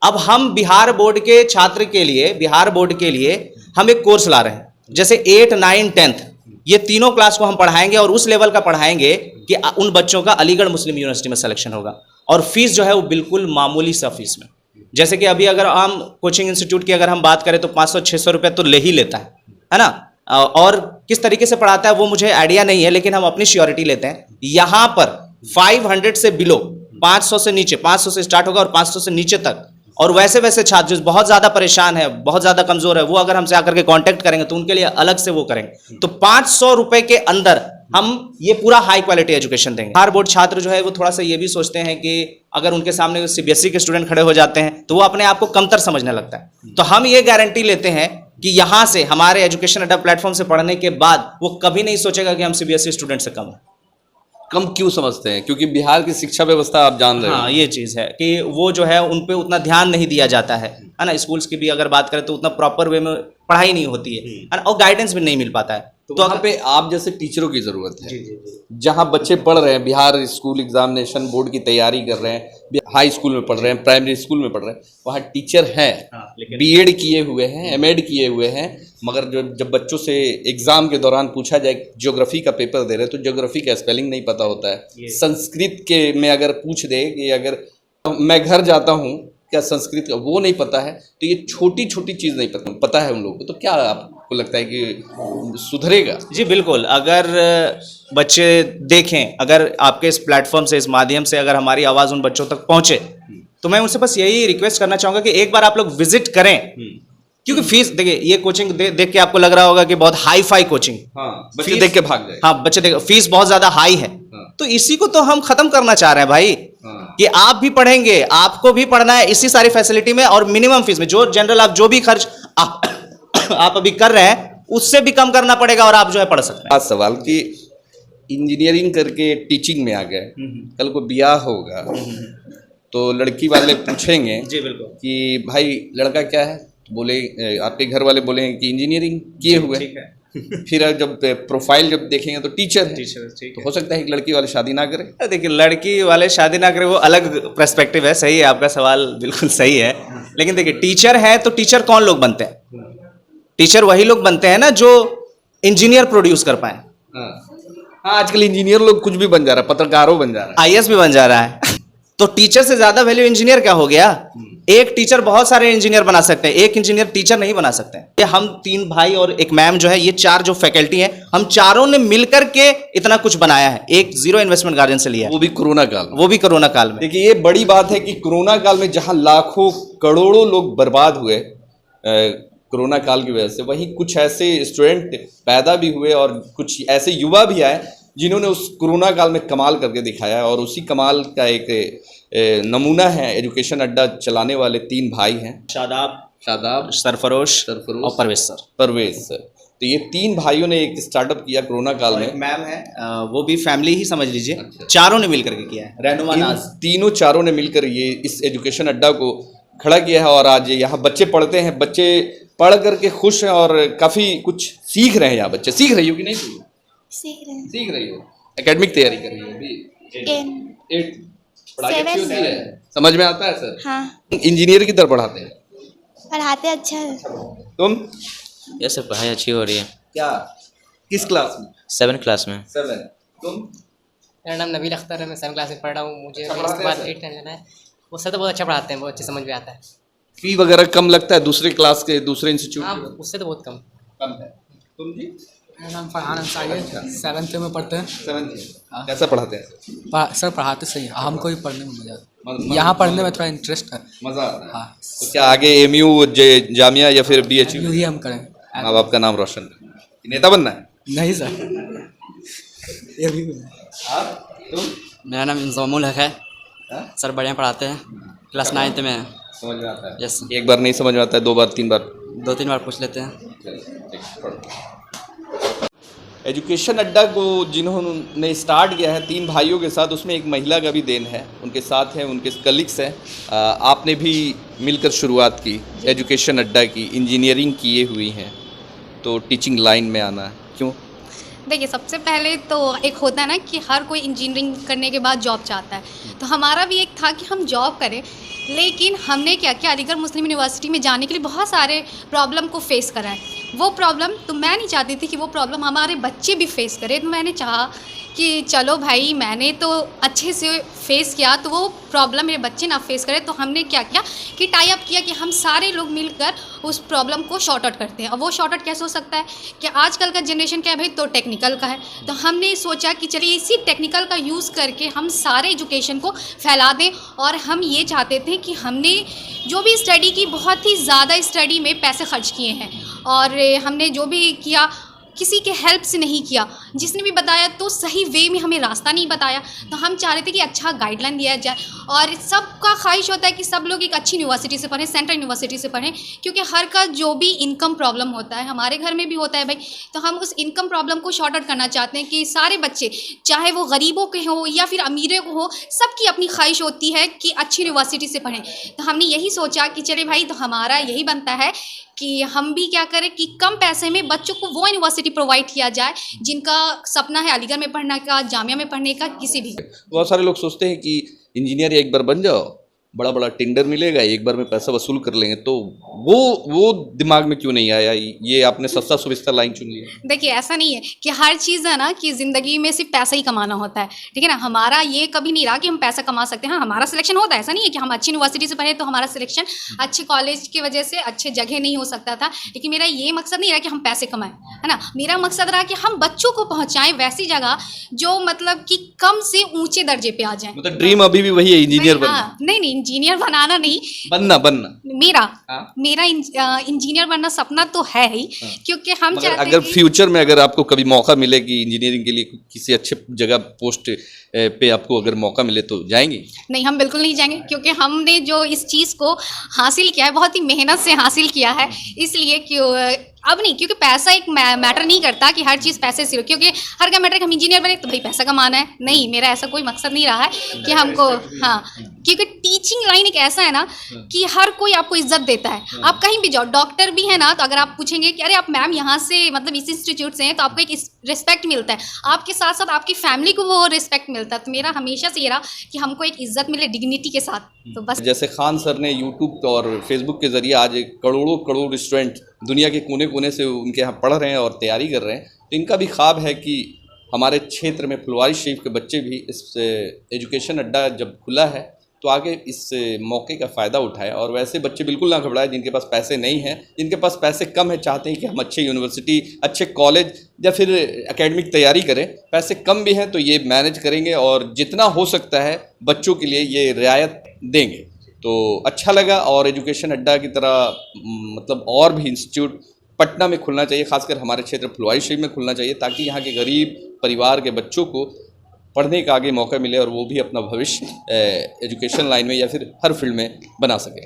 अब हम बिहार बोर्ड के छात्र के लिए, बिहार बोर्ड के लिए हम एक कोर्स ला रहे हैं, जैसे 8, 9, 10th ये तीनों क्लास को हम पढ़ाएंगे और उस लेवल का पढ़ाएंगे कि उन बच्चों का अलीगढ़ मुस्लिम यूनिवर्सिटी में सिलेक्शन होगा। और फीस जो है वो बिल्कुल मामूली सा फीस में, जैसे कि अभी अगर हम कोचिंग इंस्टीट्यूट की अगर हम बात करें तो 500-600 रुपये तो ले ही लेता है ना। और किस तरीके से पढ़ाता है वो मुझे आइडिया नहीं है, लेकिन हम अपनी श्योरिटी लेते हैं। यहाँ पर 500 से बिलो, 500 से नीचे, 500 से स्टार्ट होगा और 500 से नीचे तक। और वैसे वैसे छात्र जो बहुत ज़्यादा परेशान है, बहुत ज़्यादा कमज़ोर है, वो अगर हमसे आकर के कांटेक्ट करेंगे तो उनके लिए अलग से वो करेंगे। तो 500 रुपए के अंदर हम ये पूरा हाई क्वालिटी एजुकेशन देंगे। हार बोर्ड छात्र जो है वो थोड़ा सा ये भी सोचते हैं कि अगर उनके सामने सीबीएसई के स्टूडेंट खड़े हो जाते हैं तो वो अपने आप को कमतर समझने लगता है। तो हम ये गारंटी लेते हैं कि यहाँ से हमारे एजुकेशन अड्डा प्लेटफॉर्म से पढ़ने के बाद वो कभी नहीं सोचेगा कि हम सीबीएसई स्टूडेंट से कम हैं। कम क्यों समझते हैं? क्योंकि बिहार की शिक्षा व्यवस्था आप जान रहे हो। हाँ, ये चीज़ है कि वो जो है उन पे उतना ध्यान नहीं दिया जाता है ना। स्कूल्स की भी अगर बात करें तो उतना प्रॉपर वे में पढ़ाई नहीं होती है और गाइडेंस भी नहीं मिल पाता है। तो वहाँ पे आप जैसे टीचरों की ज़रूरत है। जहाँ बच्चे पढ़ रहे हैं, बिहार स्कूल एग्जामिनेशन बोर्ड की तैयारी कर रहे हैं, हाई स्कूल में पढ़ रहे हैं, प्राइमरी स्कूल में पढ़ रहे हैं, वहाँ टीचर हैं, बीएड किए हुए हैं, एमएड किए हुए हैं, मगर जब बच्चों से एग्ज़ाम के दौरान पूछा जाए ज्योग्राफी का पेपर दे रहे हैं तो ज्योग्राफी का स्पेलिंग नहीं पता होता है। संस्कृत के में अगर पूछ दे कि अगर मैं घर जाता हूँ क्या संस्कृत का, वो नहीं पता है। तो ये छोटी छोटी चीज़ नहीं पता है उन लोगों को। तो क्या आपको लगता है कि सुधरेगा? जी बिल्कुल, अगर बच्चे देखें, अगर आपके इस प्लेटफॉर्म से, इस माध्यम से अगर हमारी आवाज़ उन बच्चों तक पहुँचे तो मैं उनसे बस यही रिक्वेस्ट करना चाहूँगा कि एक बार आप लोग विजिट करें। क्योंकि फीस देखिए, ये कोचिंग देख के आपको लग रहा होगा कि बहुत हाई फाई कोचिंग, हाँ, बच्चे देख के भाग जाए। हाँ, बच्चे देख, फीस बहुत ज़्यादा हाई है। तो इसी को तो हम खत्म करना चाह रहे हैं भाई, कि आप भी पढ़ेंगे, आपको भी पढ़ना है इसी सारी फैसिलिटी में और मिनिमम फीस में। जो जनरल आप जो भी खर्च आप अभी कर रहे हैं उससे भी कम करना पड़ेगा और आप जो है पढ़ सकते हैं। आज सवाल कि इंजीनियरिंग करके टीचिंग में आ गए, कल को ब्याह होगा तो लड़की वाले पूछेंगे जी बिल्कुल कि भाई लड़का क्या है, तो बोले आपके घर वाले बोलेंगे कि इंजीनियरिंग किए हुए। ठीक है। फिर जब प्रोफाइल जब देखेंगे तो टीचर है। ठीक तो हो सकता है कि लड़की वाले शादी ना करें। देखिए, लड़की वाले शादी ना करें वो अलग पर्सपेक्टिव है। सही है, आपका सवाल बिल्कुल सही है। लेकिन देखिए, टीचर है तो टीचर कौन लोग बनते हैं? टीचर वही लोग बनते हैं ना जो इंजीनियर प्रोड्यूस कर पाए। हाँ, आजकल इंजीनियर लोग कुछ भी बन जा रहा है, पत्रकारों बन जा रहा है, आईएएस भी बन जा रहा है। तो टीचर से ज्यादा वैल्यू इंजीनियर क्या हो गया? एक टीचर बहुत सारे इंजीनियर बना सकते हैं, एक इंजीनियर टीचर नहीं बना सकते हैं। ये हम 3 भाई और एक मैम जो है, ये 4 जो फैकल्टी हैं, हम चारों ने मिलकर के इतना कुछ बनाया है। एक 0 इन्वेस्टमेंट गार्जियन से लिया है, वो भी कोरोना काल में। वो भी कोरोना काल में। देखिए, ये बड़ी बात है कि कोरोना काल में जहां लाखों करोड़ों लोग बर्बाद हुए कोरोना काल की वजह से, वहीं कुछ ऐसे स्टूडेंट पैदा भी हुए और कुछ ऐसे युवा भी आए जिन्होंने उस कोरोना काल में कमाल करके दिखाया। और उसी कमाल का एक नमूना है एजुकेशन अड्डा चलाने वाले 3 भाई हैं, शादाब, सरफरोश और परवेज सर। तो ये 3 भाइयों ने एक स्टार्टअप किया कोरोना काल में। मैम है, वो भी फैमिली ही समझ लीजिए। अच्छा। चारों ने मिलकर के किया है, रहनुमा नाज। तीनों चारों ने मिलकर ये इस एजुकेशन अड्डा को खड़ा किया है और आज यहाँ बच्चे पढ़ते हैं। बच्चे पढ़ करके खुश हैं और काफ़ी कुछ सीख रहे हैं। यहाँ बच्चे सीख रही हो कि नहीं? सीख रही हो। एकेडमिक तैयारी कर रही हो अभी? 8 पढ़ाई अच्छी होती है, समझ में आता है सर? हाँ। इंजीनियर की तरह पढ़ाते हैं? पढ़ाते अच्छा है। तुम? यस सर, पढ़ाई अच्छी हो रही है। क्या, किस क्लास में? 7 क्लास में। 7। तुम? मेरा नाम नबील अख्तर है, मैं 7 क्लास में पढ़ रहा हूँ। मुझे अच्छा इसके बाद 8 जाना है। वो सर तो बहुत अच्छा पढ़ाते हैं, बहुत अच्छे समझ में आता है। फी वगैरह कम लगता है दूसरे क्लास के, दूसरे इंस्टीट्यूट? हाँ, उससे तो बहुत कम है। तुम जी? मेरा नाम फरहान अंसारी है, 7th में पढ़ते हैं। 7th। कैसा पढ़ाते हैं सर? पढ़ाते सही है, हमको भी पढ़ने में मजा आता है। यहाँ पढ़ने में थोड़ा इंटरेस्ट है, मज़ा आता है। हाँ। तो क्या आगे एमयू, जामिया या फिर BHU? यूँ ही हम करें। माँ बाप का नाम रोशन करना, नेता बनना है? नहीं सर, ये भी। मेरा नाम इंजामुल हक है सर, बढ़िया पढ़ाते हैं, क्लास 9th में है। समझ में आता है? यस। एक बार नहीं समझ में आता है, 2 बार 3 बार? 2-3 बार पूछ लेते हैं। एजुकेशन अड्डा को जिन्होंने स्टार्ट किया है 3 भाइयों के साथ, उसमें एक महिला का भी देन है। उनके साथ हैं, उनके कलीग्स हैं। आपने भी मिलकर शुरुआत की एजुकेशन अड्डा की, इंजीनियरिंग किए हुई हैं, तो टीचिंग लाइन में आना है क्यों? देखिए, सबसे पहले तो एक होता है ना कि हर कोई इंजीनियरिंग करने के बाद जॉब चाहता है, तो हमारा भी एक था कि हम जॉब करें। लेकिन हमने क्या किया, अलीगढ़ मुस्लिम यूनिवर्सिटी में जाने के लिए बहुत सारे प्रॉब्लम को फेस करा है। वो प्रॉब्लम तो मैं नहीं चाहती थी कि वो प्रॉब्लम हमारे बच्चे भी फेस करें। तो मैंने चाहा कि चलो भाई, मैंने तो अच्छे से फेस किया तो वो प्रॉब्लम मेरे बच्चे ना फेस करें। तो हमने क्या किया कि टाई अप किया कि हम सारे लोग मिलकर उस प्रॉब्लम को शॉर्ट आउट करते हैं। और वो शॉर्ट आउट कैसे हो सकता है कि आजकल का जनरेशन क्या है भाई, तो टेक्निकल का है। तो हमने सोचा कि चलिए इसी टेक्निकल का यूज़ करके हम सारे एजुकेशन को फैला दें। और हम ये चाहते थे कि हमने जो भी स्टडी की, बहुत ही ज़्यादा स्टडी में पैसे खर्च किए हैं और हमने जो भी किया किसी के हेल्प से नहीं किया। जिसने भी बताया तो सही वे में हमें रास्ता नहीं बताया। तो हम चाह रहे थे कि अच्छा गाइडलाइन दिया जाए और सबका ख्वाहिश होता है कि सब लोग एक अच्छी यूनिवर्सिटी से पढ़ें, सेंट्रल यूनिवर्सिटी से पढ़ें, क्योंकि हर का जो भी इनकम प्रॉब्लम होता है, हमारे घर में भी होता है भाई। तो हम उस इनकम प्रॉब्लम को शॉर्ट आउट करना चाहते हैं कि सारे बच्चे, चाहे वो गरीबों के हों या फिर अमीरों को हो, सबकी अपनी ख्वाहिश होती है कि अच्छी यूनिवर्सिटी से पढ़ें। तो हमने यही सोचा कि चले भाई, तो हमारा यही बनता है कि हम भी क्या करें कि कम पैसे में बच्चों को वो यूनिवर्सिटी प्रोवाइड किया जाए जिनका सपना है अलीगढ़ में पढ़ने का, जामिया में पढ़ने का, किसी भी। बहुत सारे लोग सोचते हैं कि इंजीनियर एक बार बन जाओ, बड़ा बड़ा टेंडर मिलेगा, एक बार में पैसा वसूल कर लेंगे। तो वो दिमाग में क्यों नहीं आया? ये आपने सस्ता सुविस्ता लाइन चुन लिया। देखिए, ऐसा नहीं है कि हर चीज़ है ना कि ज़िंदगी में सिर्फ पैसा ही कमाना होता है, ठीक है ना। हमारा ये कभी नहीं रहा कि हम पैसा कमा सकते हैं। हाँ, हमारा सिलेक्शन होता है, ऐसा नहीं है कि हम अच्छी यूनिवर्सिटी से पढ़े तो हमारा सिलेक्शन अच्छे कॉलेज की वजह से अच्छे जगह नहीं हो सकता था। लेकिन मेरा ये मकसद नहीं रहा कि हम पैसे कमाएं, है ना। मेरा मकसद रहा कि हम बच्चों को पहुँचाएँ वैसी जगह जो मतलब कि कम से ऊँचे दर्जे पर आ जाएँ। मतलब ड्रीम अभी भी वही है, इंजीनियर बनना? नहीं, इंजीनियर बनाना नहीं, बनना मेरा इंजीनियर बनना सपना तो है ही, क्योंकि हम चाहते हैं अगर फ्यूचर में अगर आपको कभी मौका मिले कि इंजीनियरिंग के लिए किसी अच्छे जगह पोस्ट पे आपको अगर मौका मिले तो जाएंगे? नहीं, हम बिल्कुल नहीं जाएंगे, क्योंकि हमने जो इस चीज़ को हासिल किया है बहुत ही मेहनत से हासिल किया है। इसलिए क्यों अब नहीं, क्योंकि पैसा एक मैटर नहीं करता कि हर चीज़ पैसे से हो, क्योंकि हर का मैटर कि हम इंजीनियर बने तो भाई पैसा कमाना है। नहीं, मेरा ऐसा कोई मकसद नहीं रहा है कि हमको, हाँ, क्योंकि टीचिंग लाइन एक ऐसा है ना कि हर कोई आपको इज्जत देता है। आप कहीं भी जाओ, डॉक्टर भी है ना, तो अगर आप पूछेंगे कि अरे आप मैम यहाँ से मतलब इस इंस्टीट्यूट से हैं, तो आपको एक रिस्पेक्ट मिलता है। आपके साथ साथ आपकी फैमिली को वो रिस्पेक्ट मिलता है। तो मेरा हमेशा से ये रहा कि हमको एक इज्जत मिले डिग्निटी के साथ। तो बस जैसे खान सर ने यूट्यूब और फेसबुक के जरिए आज करोड़ों स्टूडेंट दुनिया के कोने कोने से उनके यहाँ पढ़ रहे हैं और तैयारी कर रहे हैं। तो इनका भी ख्वाब है कि हमारे क्षेत्र में फुलवारी शरीफ के बच्चे भी इस एजुकेशन अड्डा जब खुला है तो आगे इस मौके का फ़ायदा उठाएं। और वैसे बच्चे बिल्कुल ना घबराएं जिनके पास पैसे नहीं हैं, जिनके पास पैसे कम है, चाहते हैं कि हम अच्छे यूनिवर्सिटी, अच्छे कॉलेज या फिर एकेडमिक तैयारी करें। पैसे कम भी हैं तो ये मैनेज करेंगे और जितना हो सकता है बच्चों के लिए ये रियायत देंगे। तो अच्छा लगा। और एजुकेशन अड्डा की तरह मतलब और भी इंस्टीट्यूट पटना में खुलना चाहिए, खासकर हमारे क्षेत्र फुलवारी शरीफ में खुलना चाहिए, ताकि यहाँ के गरीब परिवार के बच्चों को पढ़ने का आगे मौका मिले और वो भी अपना भविष्य एजुकेशन लाइन में या फिर हर फील्ड में बना सके।